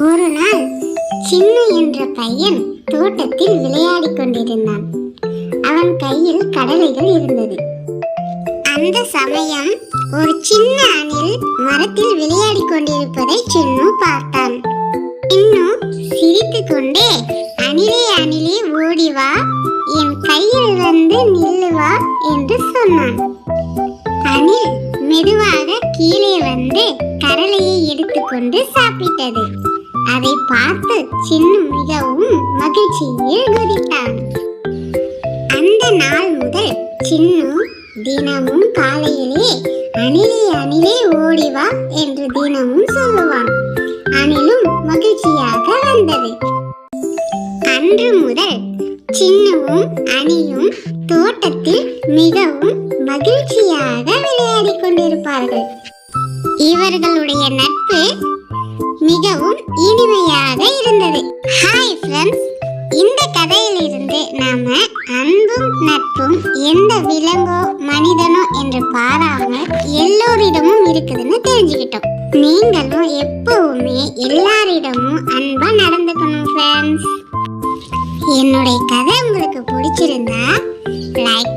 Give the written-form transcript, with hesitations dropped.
ஒரு நாள் சின்னு என்ற பையன் தோட்டத்தில் விளையாடிக் கொண்டிருந்தான். அவன் கையில் கடலைகள் இருந்தது. அந்த சமயம் ஒரு சின்ன அணில் மரத்தில் விளையாடிக் கொண்டிருப்பதை சின்னு பார்த்தான். சின்னு சிரித்துக் கொண்டே, அணிலே அணிலே ஓடி வா, என் கையில் வந்து நில்லு வா என்று சொன்னான். அணில் மெதுவாக கீழே வந்து கடலையை எடுத்துக்கொண்டு சாப்பிட்டது. அதை பார்த்து சின்னு மிகவும் மகிழ்ச்சியில் குதித்தான். அந்த நாள் முதல் சின்னு தினமும் காலையிலே அணிலே அணிலே ஓடிவா என்று தினமும் சொல்லுவான். அணிலும் மகிழ்ச்சியாக வந்தது. அன்று முதல் சின்னுவும் அணிலும் தோட்டத்தில் மிகவும் மகிழ்ச்சியாக விளையாடிக் கொண்டிருப்பார்கள். இவர்களுடைய நட்பு மிகவும் இனிமையாக இருந்தது. ஹாய் ஃப்ரெண்ட்ஸ், இந்த கதையிலிருந்து நாம அன்பும் நட்பும் எந்த விலங்கோ மனிதனோ என்று பாராமல் எல்லோரிடமும் இருக்குதுன்னு தெரிஞ்சுக்கிட்டோம். நீங்களும் எப்பவுமே எல்லாரிடமும் அன்பா நடந்துக்கணும் ஃப்ரெண்ட்ஸ். என்னுடைய கதை உங்களுக்கு பிடிச்சிருந்தா லைக்